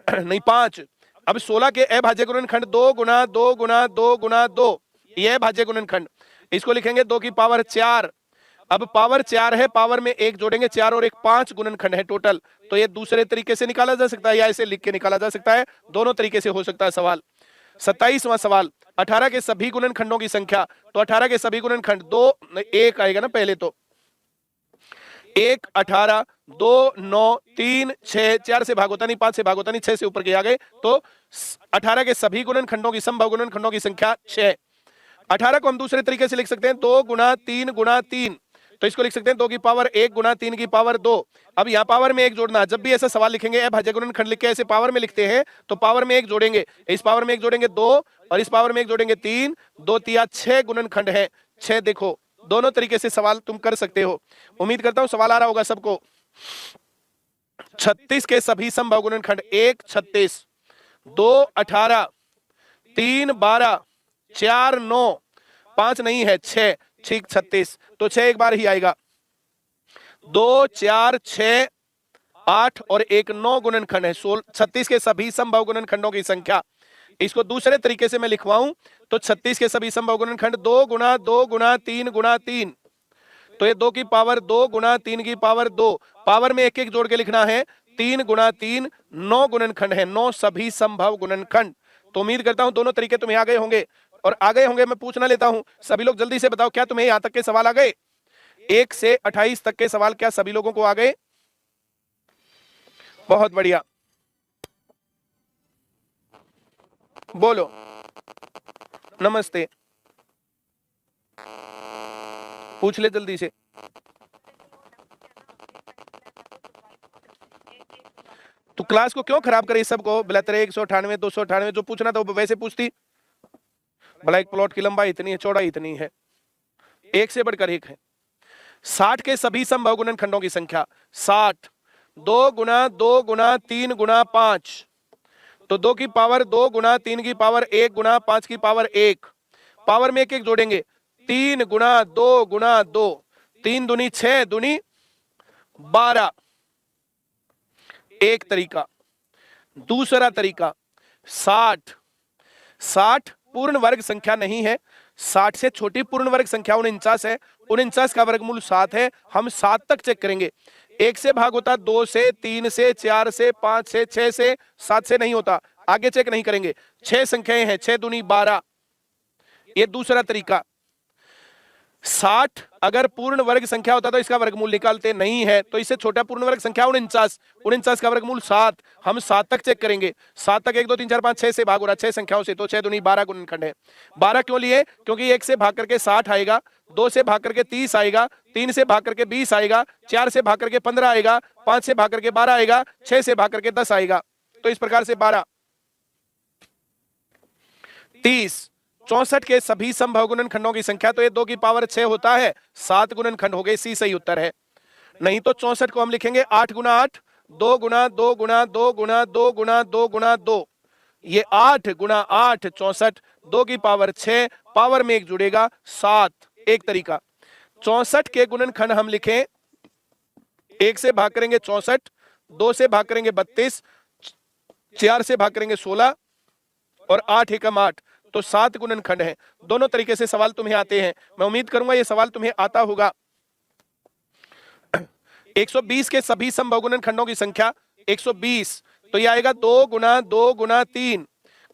नहीं 5। अब 16 के अभाज्य गुणनखंड 2 गुना 2 गुना 2 गुना 2, ये अभाज्य गुणनखंड, इसको लिखेंगे 2 की पावर 4। अब पावर 4 है, पावर में 1 जोड़ेंगे, 4 और 1 5 गुणनखंड है टोटल। तो ये दूसरे तरीके से निकाला जा सकता है या इसे लिख के निकाला जा सकता है, दोनों तरीके से हो सकता है सवाल। 27वां सवाल, 18 के सभी गुणनखंडों की संख्या। तो 18 के सभी गुणनखंड 2 1 आएगा ना पहले, तो 1 18 2 9 3 6, 4 से भाग होता नहीं, 5 से भाग होता नहीं, 6 से ऊपर के आ गए, तो 18 के सभी गुणनखंडों की संभव गुणनखंडों की संख्या 6। 18 को हम दूसरे तरीके से लिख सकते हैं 2 गुना 3 गुना 3, तो इसको लिख सकते हैं 2 की पावर 1 गुना 3 की पावर 2। अब यहाँ पावर में 1 जोड़ना, जब भी ऐसा सवाल लिखेंगे अभाज्य गुणनखंड लिख के ऐसे पावर में लिखते हैं तो पावर में 1 जोड़ेंगे, इस पावर में 1 जोड़ेंगे 2 और इस पावर में 1 जोड़ेंगे 3, 2 तिया 6 गुणनखंड है 6। देखो दोनों तरीके से सवाल तुम कर सकते हो। उम्मीद करता हूं सवाल आ रहा होगा सबको। 36 के सभी संभव गुणनखंड 1 36, 2 18, 3 12, 4 9, 5 नहीं है 6 ठीक 36, तो 6 एक बार ही आएगा। 2 4 6 8 और 1 9 गुणनखंड है। 36 के सभी संभव गुणनखंडों की संख्या। इसको दूसरे तरीके से मैं लिखवाऊं तो 36 के सभी संभव गुणनखंड 2 गुना 2 गुना 3 गुना 3, तो ये 2 की पावर 2 गुना 3 की पावर 2, पावर में 1 1 जोड़ के लिखना है, 3 गुना 3 9 गुणनखंड है, 9 सभी संभव गुणनखंड। तो उम्मीद करता हूं दोनों तरीके तुम्हें आ गए होंगे और आ गए होंगे। मैं पूछना लेता हूं सभी लोग जल्दी से बताओ, क्या तुम्हें यहां तक के सवाल आ गए? 1 से 28 तक के सवाल क्या सभी लोगों को आ गए? बहुत बढ़िया, बोलो नमस्ते, पूछ ले जल्दी से। क्लास को क्यों खराब करे सबको? 72, 198, 298 जो पूछना था वो वैसे पूछती। भला एक प्लॉट की लंबाई इतनी है, चौड़ाई इतनी है, एक से बढ़कर एक है। 60 के सभी संभव गुणनखंडों की संख्या 60, 2 गुना 2 गुना 3 गुना 5, तो 2 की पावर 2 गुना 3 की पावर 1 गुना 5 की पावर 1, पावर में एक एक जोड़ेंगे, 3 गुना 2 गुना 2, 3 दूनी 6 दूनी 12, एक तरीका। दूसरा तरीका 60, 60 पूर्ण वर्ग संख्या नहीं है, 60 से छोटी पूर्ण वर्ग संख्या 49 है, 49 का वर्गमूल 7 है। हम 7 तक चेक करेंगे। 1 से भाग होता 2 से, 3 से, 4 से, 5 से, 6 से, 7 से नहीं होता, आगे चेक नहीं करेंगे। 6 संख्याएं हैं, 6 दूनी 12, ये दूसरा तरीका। 60 अगर पूर्ण वर्ग संख्या होता तो इसका वर्गमूल निकालते, नहीं है तो इससे छोटा पूर्ण वर्ग संख्या 49, 49 का वर्गमूल 7, हम 7 तक चेक करेंगे। 7 तक 1 2 3 4 5 6 से भाग हो रहा, 6 संख्याओं से, तो 6 दूनी 12 गुणनखंड है। 12 क्यों लिए? क्योंकि 1 से भाग करके 60 आएगा, 2 से भाग करके 30 आएगा, 3 से भाग करके 20 आएगा, 4 से भाग करके 15 आएगा, 5 से भाग करके 12 आएगा, 6 से भाग करके 10 आएगा। तो इस प्रकार से 12, 30, 64 के सभी संभव गुणनखंडों की संख्या, तो ये 2 की पावर 6 होता है, 7 गुणनखंड हो गए, सी सही उत्तर है। नहीं तो 64 को हम लिखेंगे 8 गुना 8, 2 गुना 2 गुना 2 गुना 2 गुना 2 गुना 2, ये 8 गुना 8 64, 2 की पावर 6, पावर में एक जुड़ेगा 7, एक तरीका। 64 के गुणनखंड हम लिखें, 1 से भाग करेंगे 64, 2 से भाग करेंगे 32, 4 से भाग करेंगे 16 और 8 एकम 8, तो 7 गुणनखंड हैं। दोनों तरीके से सवाल तुम्हें आते हैं, मैं उम्मीद करूंगा ये सवाल तुम्हें आता होगा। 120 के सभी संभव गुणनखंडों की संख्या 120, तो ये आएगा 2 गुना 2 गुना 3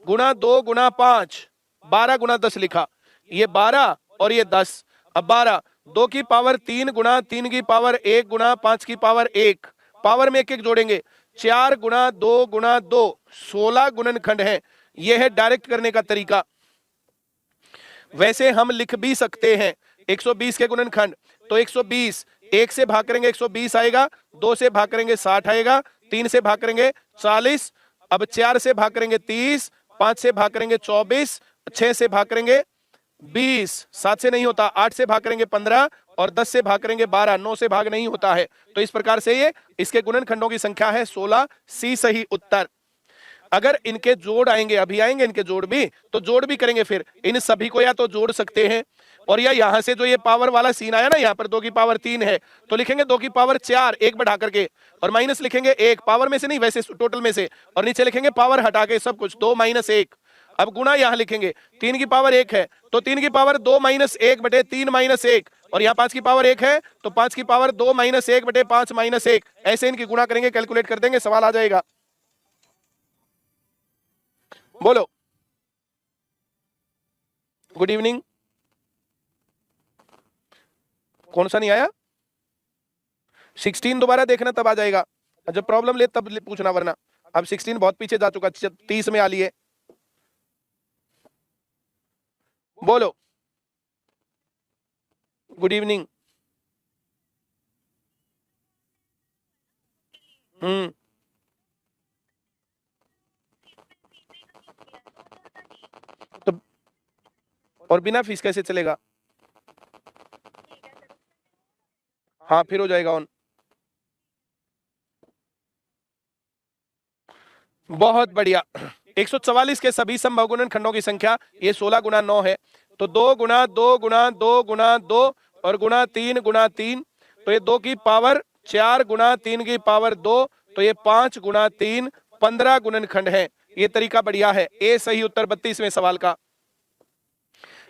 गुना 2 गुना 5, 12 गुना 10 लिखा, ये 12 और ये 10। अब 12, 2 की पावर 3 गुना 3 की पावर 1 गुना 5 की पावर 1, पावर में एक एक जोड़ेंगे, 4 गुना 2 गुना 2, 16 गुणनखंड है। यह है डायरेक्ट करने का तरीका। वैसे हम लिख भी सकते हैं 120 के गुणनखंड, तो 120, 1 से भाग करेंगे 120 आएगा, 2 से भाग करेंगे 60 आएगा, 3 से भाग करेंगे 40, अब 4 से भाग करेंगे 30, 5 से भाग करेंगे 24, 6 से भाग करेंगे 20, 7 से नहीं होता, 8 से भाग करेंगे 15 और 10 से भाग करेंगे 12, 9 से भाग नहीं होता है। तो इस प्रकार से ये इसके गुणनखंडों की संख्या है 16, सी सही उत्तर। अगर इनके जोड़ आएंगे, अभी आएंगे इनके जोड़ भी, तो जोड़ भी करेंगे, फिर इन सभी को या तो जोड़ सकते हैं, और या यहां से जो ये पावर वाला सीन आया ना, यहाँ पर 2 की पावर 3 है, तो लिखेंगे 2 की पावर 4 1 बढ़ा करके, और माइनस लिखेंगे 1, पावर में से नहीं वैसे टोटल में से, और नीचे लिखेंगे पावर हटा के सब कुछ 2 माइनस 1। अब गुणा यहां लिखेंगे, 3 की पावर 1 है तो 3 की पावर 2 माइनस 1 बटे 3 माइनस 1, और यहाँ 5 की पावर 1 है तो 5 की पावर 2 माइनस 1 बटे 5 माइनस 1, ऐसे इनकी गुणा करेंगे, कैलकुलेट कर देंगे, सवाल आ जाएगा। बोलो, गुड इवनिंग। कौन सा नहीं आया? 16 दोबारा देखना तब आ जाएगा, जब प्रॉब्लम ले तब पूछना, वरना अब 16 बहुत पीछे जा चुका, 30 में आ लिए। बोलो, गुड इवनिंग। तो और बिना फीस कैसे चलेगा? हाँ फिर हो जाएगा ऑन। बहुत बढ़िया। 144 के सभी संभव गुणनखंडों की संख्या, ये 16 गुना 9 है, तो 2 गुना 2 गुना 2 गुना 2 और गुना 3 गुना 3, तो ये 2 की पावर 4 गुना 3 की पावर 2, तो ये 5 गुना 3, 15 गुणनखंड है। ये तरीका बढ़िया है, ए सही उत्तर 32वें सवाल का।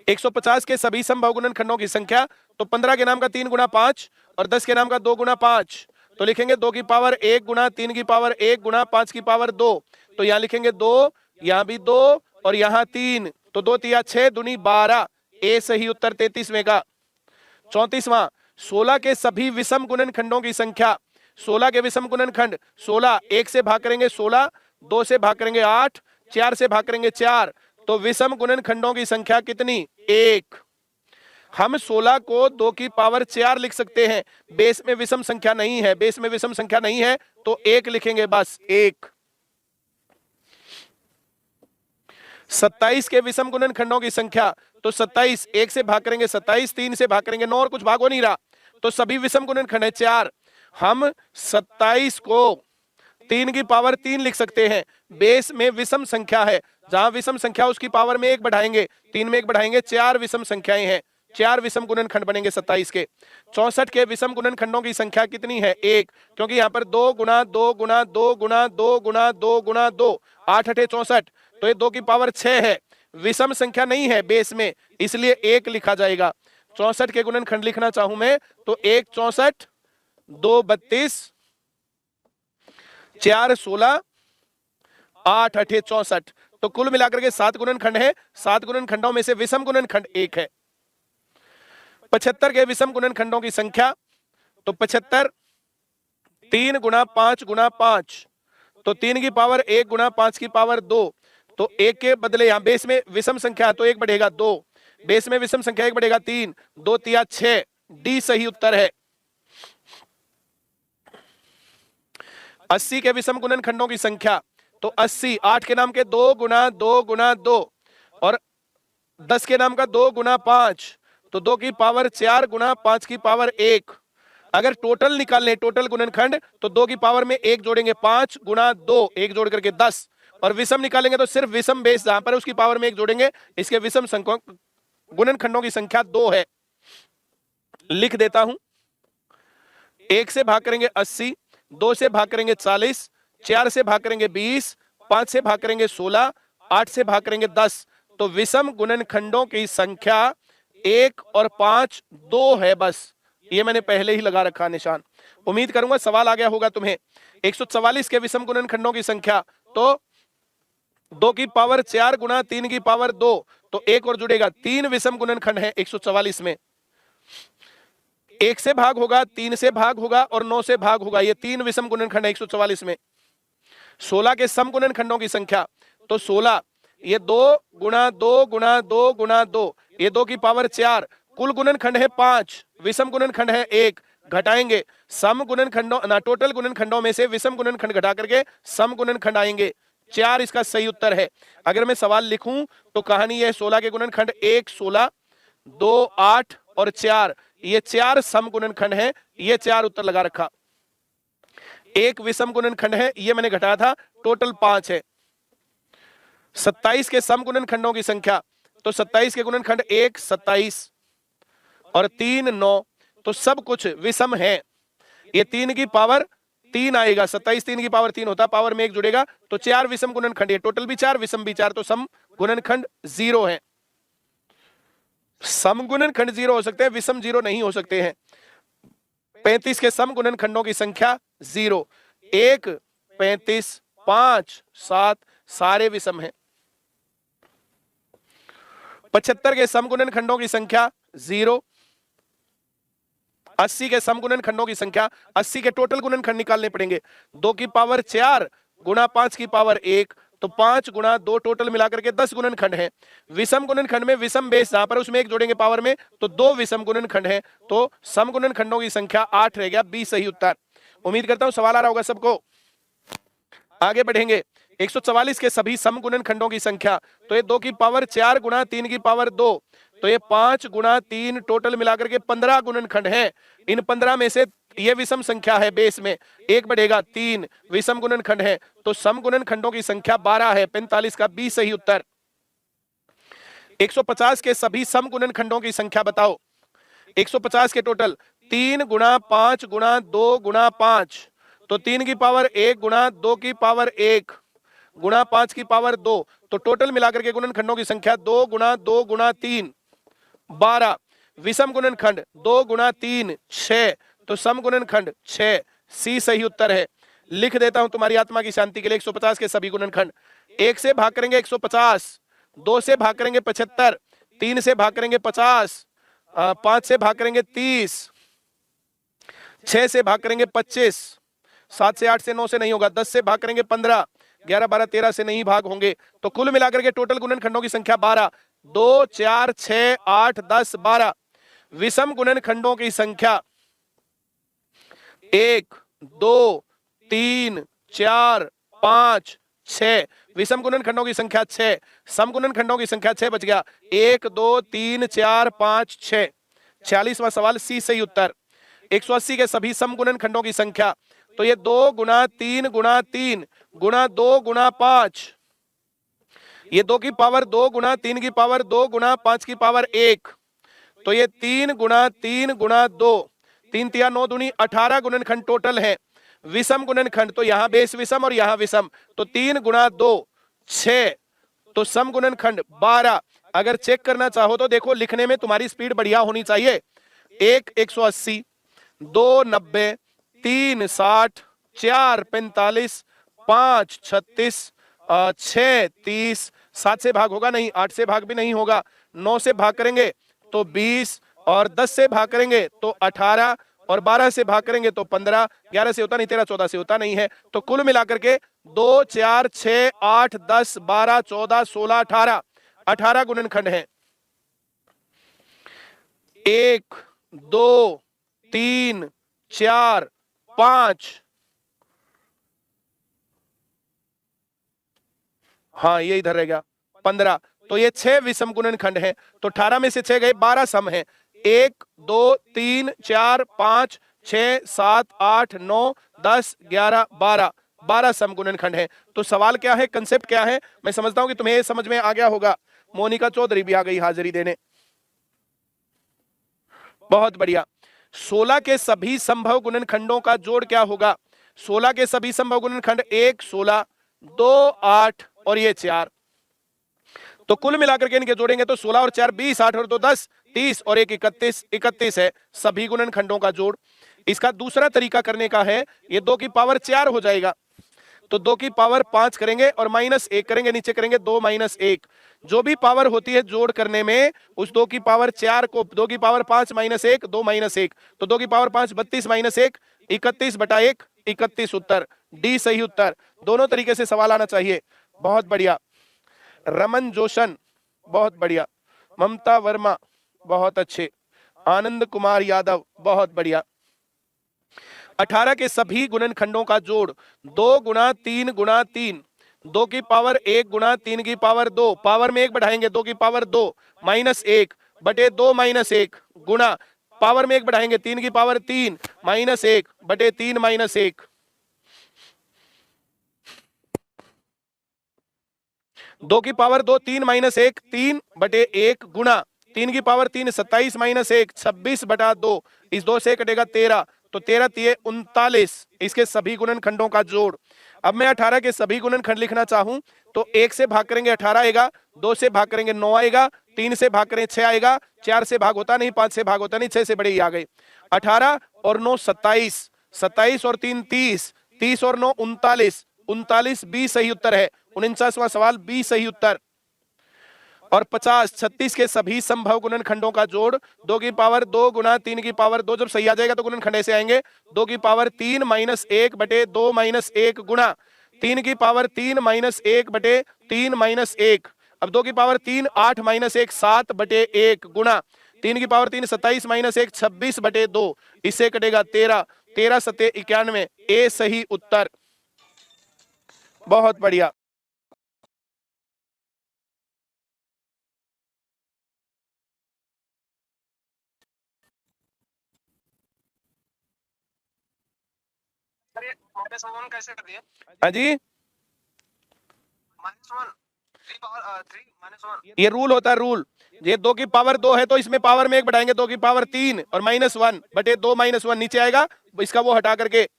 150 के सभी संभव गुणनखंडों की संख्या, तो 15 के नाम का 3 गुना 5 और 10 के नाम का 2 गुना 5, तो लिखेंगे 2 की पावर 1 गुना 3 की पावर 1 गुना 5 की पावर 2, तो यहां लिखेंगे 2, यहां भी 2 और यहां 3, तो 2 तिया 6 दूनी 12, ए सही उत्तर 33वें का। 34वां, 16 के सभी विषम गुणनखंडों की संख्या, 16 के विषम गुणनखंड, 16 1 से भाग करेंगे 16, 2 से भाग करेंगे 8, 4 से भाग करेंगे 4, तो विषम गुणनखंडों की संख्या कितनी? 1। हम 16 को 2 की पावर 4 लिख सकते हैं, बेस में विषम संख्या नहीं है, बेस में विषम संख्या नहीं है तो 1 लिखेंगे बस, 1। 27 के विषम गुणनखंडों की संख्या, तो 27 1 से भाग करेंगे 27, 3 से भाग करेंगे 9 और कुछ भाग हो नहीं रहा, तो सभी विषम गुणनखंड है 4। हम 27 को 3 की पावर 3 लिख सकते हैं। बेस में विषम संख्या है, जहां विषम संख्या उसकी पावर में 1 बढ़ाएंगे, 3 में 1 बढ़ाएंगे, 4 विषम संख्याएं हैं, 4 विषम गुणनखंड बनेंगे 27 के। 64 के विषम गुणनखंडों की संख्या कितनी है? 1, क्योंकि यहाँ पर 2 गुणा 2 गुणा 2 गुणा 2 गुणा 2 गुणा 2, 8 8 64, तो ये 2 की पावर 6 है, विषम संख्या नहीं है बेस में, इसलिए 1 लिखा जाएगा। 64 के गुणनखंड लिखना चाहूं मैं तो 1 64, 2 32, 4 16, 8 8 64, तो कुल मिलाकर के 7 गुणनखंड है। 7 गुणनखंडों में से विषम गुणनखंड 1 है। 75 के विषम गुणनखंडों की संख्या, तो 75 3 गुणा 5 गुणा 5, तो 3 की पावर 1 गुणा 5 की पावर 2, तो 1 के बदले यहां बेस में विषम संख्या तो 1 बढ़ेगा 2, बेस में विषम संख्या 1 बढ़ेगा 3, 2 3 6, डी सही उत्तर है। 80 के विषम गुणनखंडों की संख्या, तो 80 8 के नाम के 2 गुणा 2 गुणा 2 और 10 के नाम का 2 गुणा 5, तो 2 की पावर 4 गुणा 5 की पावर 1। अगर टोटल निकाल लें, टोटल गुणनखंड, तो 2 की पावर में 1 जोड़ेंगे 5 गुणा 2, 1 जोड़ करके 10, और विषम निकालेंगे तो सिर्फ विषम बेस जहां पर उसकी पावर में 1 जोड़ेंगे, इसके विषम गुणनखंडों की संख्या 2 है। लिख देता हूं, 1 से भाग करेंगे 80, 2 से भाग करेंगे 40, 4 से भाग करेंगे 20, 5 से भाग करेंगे 16, 8 से भाग करेंगे 10, तो विषम गुणनखंडों की संख्या 1 और 5 2 है बस। ये मैंने पहले ही लगा रखा निशान। उम्मीद करूंगा सवाल आ गया होगा तुम्हें। 144 के विषम गुणनखंडों की संख्या, तो 2 की पावर 4 गुणा 3 की पावर 2, तो 1 और जुड़ेगा, 3 विषम गुणनखंड है 144 में। 1 से भाग होगा, 3 से भाग होगा और 9 से भाग होगा, ये 3 विषम गुणनखंड है 144 में। 16 के सम गुणनखंडों की संख्या, तो 16 ये 2 गुणा 2 गुणा 2 गुणा 2, ये 2 की पावर 4, कुल गुणनखंड है 5, विषम गुणनखंड है 1, घटाएंगे सम गुणनखंडों ना टोटल गुणनखंडों में से विषम गुणनखंड घटा करके सम गुणनखंड आएंगे, 4 इसका सही उत्तर है। अगर मैं सवाल लिखूं तो कहानी है 16 के गुणनखंड 1 16, 2 8 और 4, ये 4 सम गुणनखंड है, ये 4 उत्तर लगा रखा। 1 विषम गुणनखंड है, ये मैंने घटाया था, टोटल 5 है। 27 के सम गुणनखंडों की संख्या, तो 27 के गुणनखंड 1 27 और 3 9, तो सब कुछ विषम है। ये 3 की पावर 3 आएगा, 27 3 की पावर 3 होता, पावर में 1 जुड़ेगा, तो 4 विषम गुणनखंड, ये टोटल भी 4 विषम भी 4, तो सम गुणनखंड 0 है। सम गुणनखंड 0 हो सकते हैं, विषम 0 नहीं हो सकते हैं। 35 के सम गुणनखंडों की संख्या 0, 1 35 5 7 सारे विषम हैं। 75 के सम गुणनखंडों की संख्या 0। 80 के सम गुणनखंडों की संख्या, 80 के टोटल गुणनखंड निकालने पड़ेंगे, 2 की पावर 4 गुणा 5 की पावर 1, तो 5 गुणा 2 टोटल मिलाकर के 10 गुणनखंड है। विषम गुणनखंड में विषम बेस जहां पर उसमें 1 जोड़ेंगे पावर में, तो 2 विषम गुणनखंड है, तो सम गुणनखंडों की संख्या 8 रह गया, बी सही उत्तर। उम्मीद करता हूं सवाल आ रहा होगा सबको। आगे बढ़ेंगे। 144 के सभी सम गुणनखंडों की संख्या, तो ये 2 की पावर 4 गुणा 3 की पावर 2, तो ये 5 गुणा 3 टोटल मिलाकर के 15 गुणनखंड है। इन 15 में से ये विषम संख्या है, बेस में 1 बढ़ेगा, 3 विषम गुणनखंड है, तो सम गुणनखंडों की संख्या 12 है, 45 का बी सही उत्तर। 150 के सभी सम गुणनखंडों की संख्या बताओ। 150 के टोटल 3 गुणा 5 गुणा 2 गुणा 5, तो 3 की पावर 1 गुणा 2 की पावर 1 गुणा 5 की पावर 2, तो टोटल मिलाकर के गुणनखंडों की संख्या 2 गुणा 3 12, विषम गुणनखंड 2 गुणा 3 6, तो सम गुणनखंड 6, सी सही उत्तर है। लिख देता हूं तुम्हारी आत्मा की शांति के लिए 150 के सभी गुणनखंड। 1 से भाग करेंगे 150, 2 से भाग करेंगे 75, 3 से भाग करेंगे 50, 5 से भाग करेंगे 30, 6 से भाग करेंगे 25, 7 से 8 से 9 से नहीं होगा, 10 से भाग करेंगे 15, 11 12 13 से नहीं भाग होंगे, तो कुल मिलाकर के टोटल गुणनखंडों की संख्या 12, 2 4 6 8 10 12। विषम गुणनखंडों की संख्या 1 2 3 4 5 6, विषम गुणनखंडों की संख्या 6, सम गुणनखंडों की संख्या 6 बच गया। 1 2 3 4 5 6, 46वां सवाल सी सही उत्तर। 180 के सभी सम गुणनखंडों की संख्या, तो ये 2 गुणा 3 गुणा 3 गुणा 2 गुणा 5, ये 2 की पावर 2 गुणा 3 की पावर 2 गुणा 5 की पावर 1, तो ये 3 गुणा 3 गुणा 2, 3 तिया 9 दूनी 18 गुणनखंड टोटल है। विषम गुणनखंड, तो यहां बेस विषम और यहां विषम, तो 3 गुणा 2 6, तो सम गुणनखंड 12। अगर चेक करना चाहो तो देखो, लिखने में तुम्हारी स्पीड बढ़िया होनी चाहिए। 1 180, 2 90, 3 60, 4 45, 5 36, 6 30, 7 से भाग होगा नहीं, 8 से भाग भी नहीं होगा, 9 से भाग करेंगे तो 20, और 10 से भाग करेंगे तो 18, और 12 से भाग करेंगे तो 15, 11 से होता नहीं, 13 14 से होता नहीं है। तो कुल मिलाकर के 2 4 6 8 10 12 14 16 18, 18 गुणनखंड हैं। 1 2 3 4 5, हाँ ये इधर रहेगा 15, तो ये 6 विषम गुणनखंड हैं। तो 18 में से 6 गए, 12 सम हैं। 1 2 3 4 5 6 7 8 9 10 11 12, 12 सम गुणनखंड हैं। तो सवाल क्या है, कंसेप्ट क्या है, मैं समझता हूं कि तुम्हें ये समझ में आ गया होगा। मोनिका चौधरी भी आ गई हाजिरी देने, बहुत बढ़िया। 16 के सभी संभव गुणनखंडों का जोड़ क्या होगा? 16 के सभी संभव गुणनखंड, 1 16, 2 8 और ये 4, तो कुल मिलाकर के इनके जोड़ेंगे तो 16 और 4 20, 8 और 2 10, 30 और 1 31, 31 है सभी गुणनखंडों का जोड़। इसका दूसरा तरीका करने का है, ये 2 की पावर 4 हो जाएगा, तो 2 की पावर 5 करेंगे और -1 करेंगे, नीचे करेंगे 2 - 1, जो भी पावर होती है जोड़ करने में, उस 2 की पावर 4 को 2 की पावर 5 - 1 2 - 1, तो 2 की पावर 5 32 - 1 31/1, 31 उत्तर, डी सही उत्तर। दोनों तरीके से सवाल आना चाहिए, बहुत बढ़िया। रमन जोशन, बहुत बढ़िया। ममता वर्मा, बहुत अच्छे। आनंद कुमार यादव, बहुत बढ़िया। 18 के सभी गुणनखंडों का जोड़, 2 गुणा 3 गुणा 3, 2 की पावर 1 गुणा 3 की पावर 2, पावर में 1 बढ़ाएंगे 2 की पावर 2 -1 बटे 2 -1 गुणा पावर में 1 बढ़ाएंगे 3 की पावर 3 -1 बटे 3 -1, 2 की पावर 2 3 -1 3 बटे 1 गुणा 3 की पावर 3 27 -1 26/2, इस 2 से कटेगा 13, तो 13 तिये 39, इसके सभी गुणनखंडों का जोड़। अब मैं 18 के सभी गुणनखंड लिखना चाहूं तो 1 से भाग करेंगे 18 आएगा, 2 से भाग करेंगे 9 आएगा, 3 से भाग करेंगे 6 आएगा, 4 से भाग होता नहीं, 5 से भाग होता नहीं, 6 से बड़े ही आ गए। 18 और 9 27, 27 और 3 30, 30 और 9 39, 39 बी सही उत्तर है। 49वां सवाल बी सही उत्तर। और 50 36 के सभी संभव गुणनखंडों का जोड़, 2 की पावर 2 गुणा 3 की पावर 2, जब सही आ जाएगा तो गुणनखंड ऐसे आएंगे, 2 की पावर 3 -1 बटे 2 -1 गुणा 3 की पावर 3 -1 बटे 3 -1, अब 2 की पावर 3 8 -1 7 बटे 1 गुणा 3 की पावर 3 27 -1 26 बटे 2, इससे कटेगा 13, 13 सत्ते 91, ए सही उत्तर। बहुत बढ़िया। कैसे कर दिए? हाँ जी, -1 ये रूल होता है, रूल। ये 2 की पावर 2 है तो इसमें पावर में 1 बढ़ाएंगे, 2 की पावर 3 और -1 बटे 2 -1 नीचे आएगा, इसका वो हटा करके,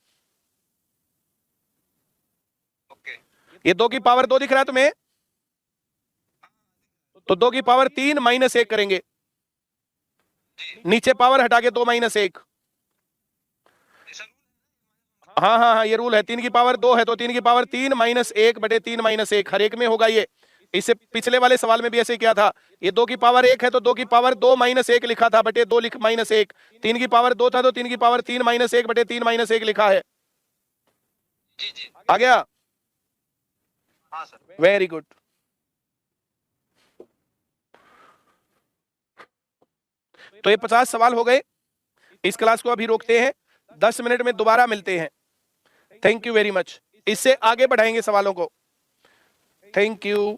ये 2 की पावर 2 दिख रहा है तुम्हें, तो 2 की पावर 3 -1 करेंगे, नीचे पावर हटा के 2 -1, हाँ हाँ हाँ ये रूल है। 3 की पावर 2 है तो 3 की पावर 3 -1 बटे 3 -1 हर एक में होगा ये। इससे पिछले वाले सवाल में भी ऐसे किया था, ये 2 की पावर 1 है तो 2 की पावर 2 -1 लिखा था बटे 2 लिख -1, 3 की पावर 2 था तो 3 की पावर 3 -1 बटे 3 -1 लिखा है। जी जी आ गया? हाँ सर, वेरी गुड। तो ये 50 सवाल हो गए। इस क्लास को अभी रोकते हैं, 10 मिनट में दोबारा मिलते हैं। Thank you very much. इससे आगे बढ़ाएंगे सवालों को। Thank you.